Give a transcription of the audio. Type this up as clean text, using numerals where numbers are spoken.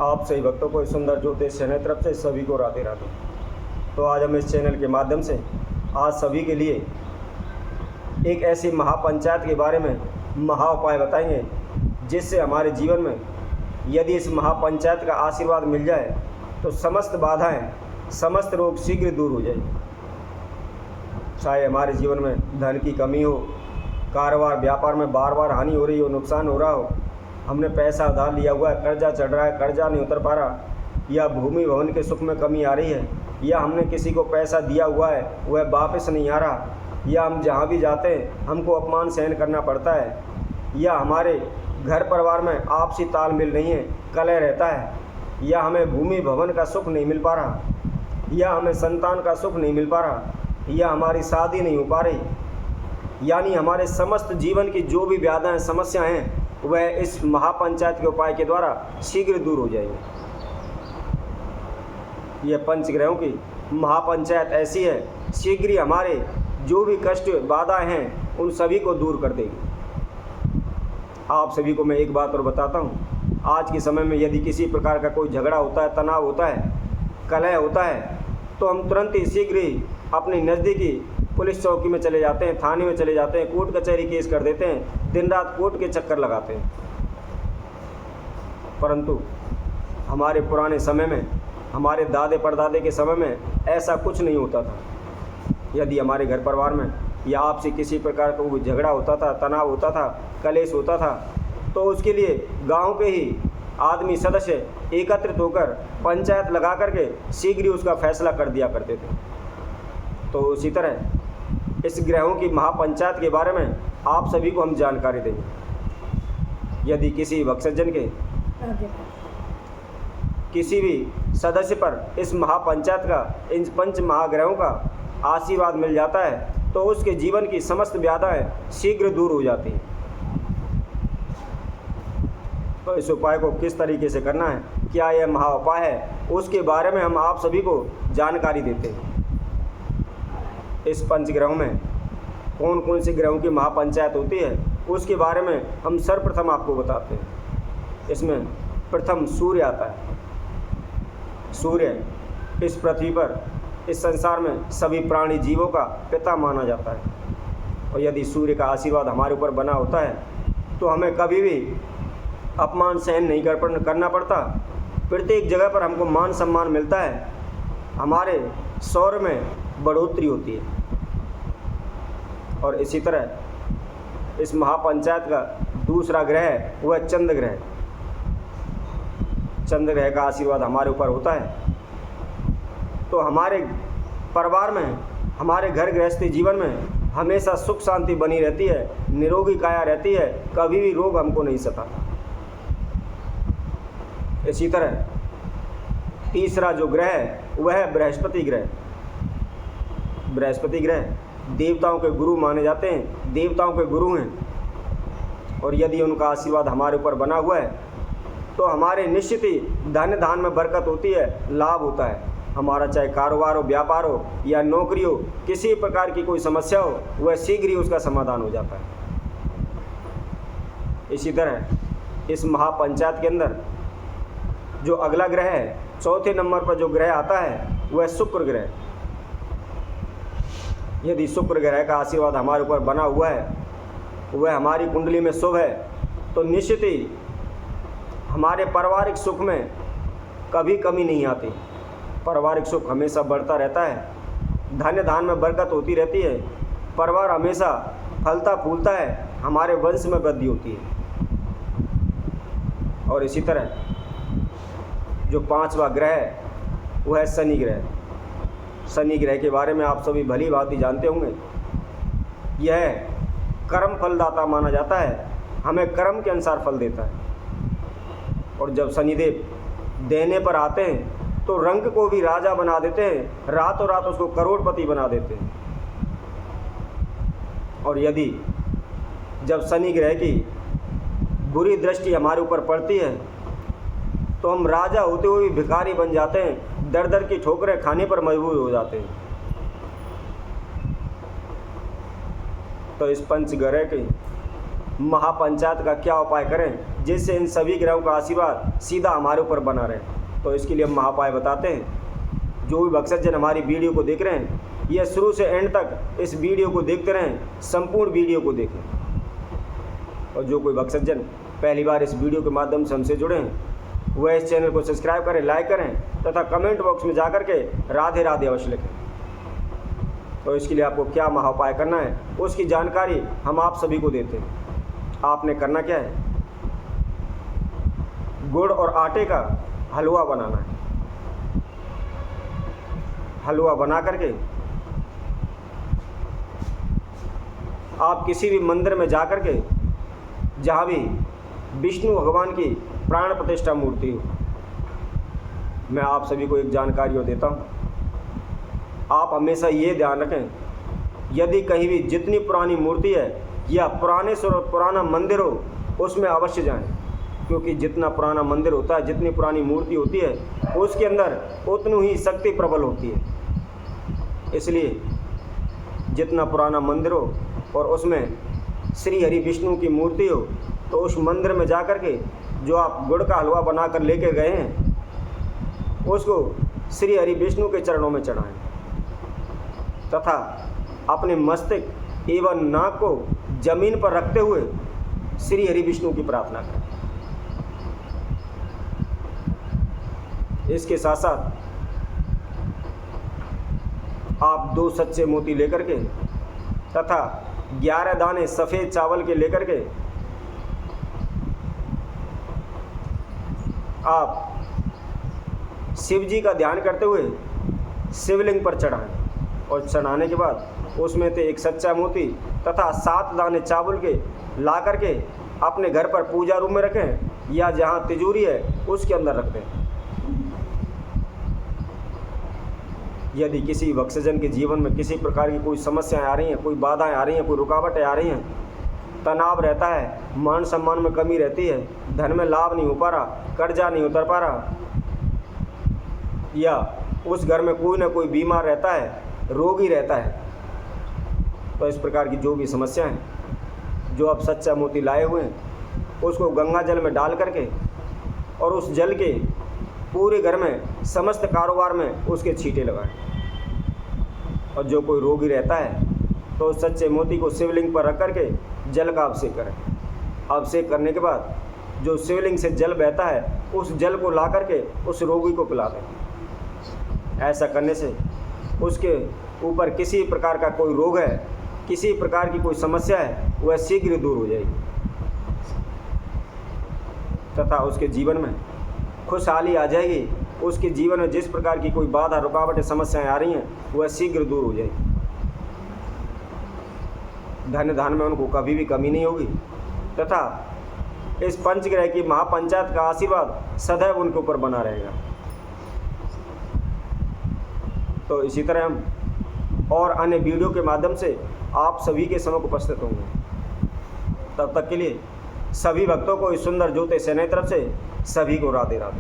आप सही भक्तों को इस सुंदर ज्योतिष चैनल तरफ से सभी को राधे राधे। तो आज हम इस चैनल के माध्यम से आज सभी के लिए एक ऐसी महापंचायत के बारे में महा उपाय बताएंगे जिससे हमारे जीवन में यदि इस महापंचायत का आशीर्वाद मिल जाए तो समस्त बाधाएं, समस्त रोग शीघ्र दूर हो जाएंगे। चाहे हमारे जीवन में धन की कमी हो, कारोबार व्यापार में बार बार हानि हो रही हो, नुकसान हो रहा हो, हमने पैसा उधार लिया हुआ है, कर्जा चढ़ रहा है, कर्जा नहीं उतर पा रहा, या भूमि भवन के सुख में कमी आ रही है, या हमने किसी को पैसा दिया हुआ है वह वापस नहीं आ रहा, या हम जहाँ भी जाते हैं हमको अपमान सहन करना पड़ता है, या हमारे घर परिवार में आपसी तालमेल नहीं है, कलह रहता है, या हमें भूमि भवन का सुख नहीं मिल पा रहा, या हमें संतान का सुख नहीं मिल पा रहा, या हमारी शादी नहीं हो पा रही, यानी हमारे समस्त जीवन की जो भी व्याधाएं समस्याएं हैं वह इस महापंचायत के उपाय के द्वारा शीघ्र दूर हो जाएगी। यह पंचग्रहों की महापंचायत ऐसी है, शीघ्र ही हमारे जो भी कष्ट बाधाएं हैं उन सभी को दूर कर देगी। आप सभी को मैं एक बात और बताता हूँ, आज के समय में यदि किसी प्रकार का कोई झगड़ा होता है, तनाव होता है, कलह होता है, तो हम तुरंत ही शीघ्र ही अपनी नज़दीकी पुलिस चौकी में चले जाते हैं, थाने में चले जाते हैं, कोर्ट कचहरी केस कर देते हैं, दिन रात कोर्ट के चक्कर लगाते हैं। परंतु हमारे पुराने समय में, हमारे दादे परदादे के समय में ऐसा कुछ नहीं होता था। यदि हमारे घर परिवार में या आपसे किसी प्रकार का कोई झगड़ा होता था, तनाव होता था, कलेश होता था, तो उसके लिए गांव के ही आदमी सदस्य एकत्रित होकर पंचायत लगा करके शीघ्र ही उसका फैसला कर दिया करते थे। तो उसी तरह इस ग्रहों की महापंचायत के बारे में आप सभी को हम जानकारी देंगे। यदि किसी भक्तजन के किसी भी सदस्य पर इस महापंचायत का, इन पंच महाग्रहों का आशीर्वाद मिल जाता है तो उसके जीवन की समस्त व्याधाएं शीघ्र दूर हो जाती हैं। तो इस उपाय को किस तरीके से करना है, क्या यह महा उपाय है, उसके बारे में हम आप सभी को जानकारी देते हैं। इस पंचग्रहों में कौन कौन से ग्रहों की महापंचायत होती है उसके बारे में हम सर्वप्रथम आपको बताते हैं। इसमें प्रथम सूर्य आता है। सूर्य इस पृथ्वी पर, इस संसार में सभी प्राणी जीवों का पिता माना जाता है, और यदि सूर्य का आशीर्वाद हमारे ऊपर बना होता है तो हमें कभी भी अपमान सहन नहीं करना पड़ता। प्रत्येक जगह पर हमको मान सम्मान मिलता है, हमारे शौर्य में बढ़ोतरी होती है। और इसी तरह इस महापंचायत का दूसरा ग्रह है वह चंद्र ग्रह। चंद्र ग्रह का आशीर्वाद हमारे ऊपर होता है तो हमारे परिवार में, हमारे घर गृहस्थी जीवन में हमेशा सुख शांति बनी रहती है, निरोगी काया रहती है, कभी भी रोग हमको नहीं सताता। इसी तरह तीसरा जो ग्रह है वह है बृहस्पति ग्रह। बृहस्पति ग्रह देवताओं के गुरु माने जाते हैं, देवताओं के गुरु हैं, और यदि उनका आशीर्वाद हमारे ऊपर बना हुआ है तो हमारे निश्चित ही धन धान में बरकत होती है, लाभ होता है। हमारा चाहे कारोबार हो, व्यापार हो या नौकरी हो, किसी प्रकार की कोई समस्या हो वह शीघ्र ही उसका समाधान हो जाता है। इसी तरह इस महापंचायत के अंदर जो अगला ग्रह है, चौथे नंबर पर जो ग्रह आता है वह शुक्र ग्रह। यदि शुक्र ग्रह का आशीर्वाद हमारे ऊपर बना हुआ है, वह हमारी कुंडली में शुभ है, तो निश्चित ही हमारे पारिवारिक सुख में कभी कमी नहीं आती। पारिवारिक सुख हमेशा बढ़ता रहता है, धन धान में बरकत होती रहती है, परिवार हमेशा फलता फूलता है, हमारे वंश में वृद्धि होती है। और इसी तरह जो पांचवा ग्रह है वह है शनि ग्रह। शनि ग्रह के बारे में आप सभी भली भांति जानते होंगे। यह कर्म फलदाता माना जाता है, हमें कर्म के अनुसार फल देता है। और जब शनिदेव देने पर आते हैं तो रंग को भी राजा बना देते हैं, रातों रात उसको करोड़पति बना देते हैं। और यदि जब शनि ग्रह की बुरी दृष्टि हमारे ऊपर पड़ती है तो हम राजा होते हुए भी भिखारी बन जाते हैं, दर दर की ठोकरें खाने पर मजबूर हो जाते हैं। तो इस पंचग्रह की महापंचायत का क्या उपाय करें जिससे इन सभी ग्रहों का आशीर्वाद सीधा हमारे ऊपर बना रहे। तो इसके लिए हम महाउपाय बताते हैं। जो भी भक्तजन हमारी वीडियो को देख रहे हैं, यह शुरू से एंड तक इस वीडियो को देखते रहें, संपूर्ण वीडियो को देखें। और जो कोई भक्तजन पहली बार इस वीडियो के माध्यम से हमसे जुड़े हैं, वह इस चैनल को सब्सक्राइब करें, लाइक करें तथा कमेंट बॉक्स में जाकर के राधे राधे अवश्य लिखें। तो इसके लिए आपको क्या महाउपाय करना है, उसकी जानकारी हम आप सभी को देते हैं। आपने करना क्या है, गुड़ और आटे का हलवा बनाना है। हलवा बना करके आप किसी भी मंदिर में जाकर के, जहाँ भी विष्णु भगवान की प्राण प्रतिष्ठा मूर्ति हो, मैं आप सभी को एक जानकारी देता हूँ। आप हमेशा ये ध्यान रखें, यदि कहीं भी जितनी पुरानी मूर्ति है या पुराना मंदिर हो, उसमें अवश्य जाएं, क्योंकि जितना पुराना मंदिर होता है, जितनी पुरानी मूर्ति होती है, उसके अंदर उतनी ही शक्ति प्रबल होती है। इसलिए जितना पुराना मंदिर हो और उसमें श्री हरि विष्णु की मूर्ति हो, तो उस मंदिर में जाकर के जो आप गुड़ का हलवा बनाकर लेके गए हैं, उसको श्री हरि विष्णु के चरणों में चढ़ाएं तथा अपने मस्तक एवं नाक को जमीन पर रखते हुए श्री हरि विष्णु की प्रार्थना करें। इसके साथ साथ आप 2 सच्चे मोती लेकर के तथा 11 दाने सफ़ेद चावल के लेकर के आप शिव जी का ध्यान करते हुए शिवलिंग पर चढ़ाएं और चढ़ाने के बाद उसमें से एक सच्चा मोती तथा 7 दाने चावल के ला करके अपने घर पर पूजा रूम में रखें या जहाँ तिजोरी है उसके अंदर रख दें। यदि किसी भक्तजन के जीवन में किसी प्रकार की कोई समस्याएं आ रही हैं, कोई बाधाएं आ रही हैं, कोई रुकावटें आ रही हैं, तनाव रहता है, मान सम्मान में कमी रहती है, धन में लाभ नहीं हो पा रहा, कर्जा नहीं उतर पा रहा, या उस घर में कोई ना कोई बीमार रहता है, रोगी रहता है, तो इस प्रकार की जो भी समस्याएं हैं, जो आप सच्चा मोती लाए हुए हैं, उसको गंगा जल में डाल करके और उस जल के पूरे घर में समस्त कारोबार में उसके छींटे लगाएं। और जो कोई रोगी रहता है, तो उस सच्चे मोती को शिवलिंग पर रख करके जल का अभिषेक करें। अभिषेक करने के बाद जो शिवलिंग से जल बहता है, उस जल को ला करके उस रोगी को पिला दें। ऐसा करने से उसके ऊपर किसी प्रकार का कोई रोग है, किसी प्रकार की कोई समस्या है, वह शीघ्र दूर हो जाएगी तथा उसके जीवन में खुशहाली आ जाएगी। उसके जीवन में जिस प्रकार की कोई बाधा, रुकावटें, समस्याएं आ रही हैं, वह शीघ्र दूर हो जाएगी। धन धान में उनको कभी भी कमी नहीं होगी तथा इस पंचग्रह की महापंचायत का आशीर्वाद सदैव उनके ऊपर बना रहेगा। तो इसी तरह हम और अन्य वीडियो के माध्यम से आप सभी के समक्ष उपस्थित होंगे। तब तक के लिए सभी भक्तों को इस सुंदर ज्योतिष चैनल तरफ से सभी को राधे राधे।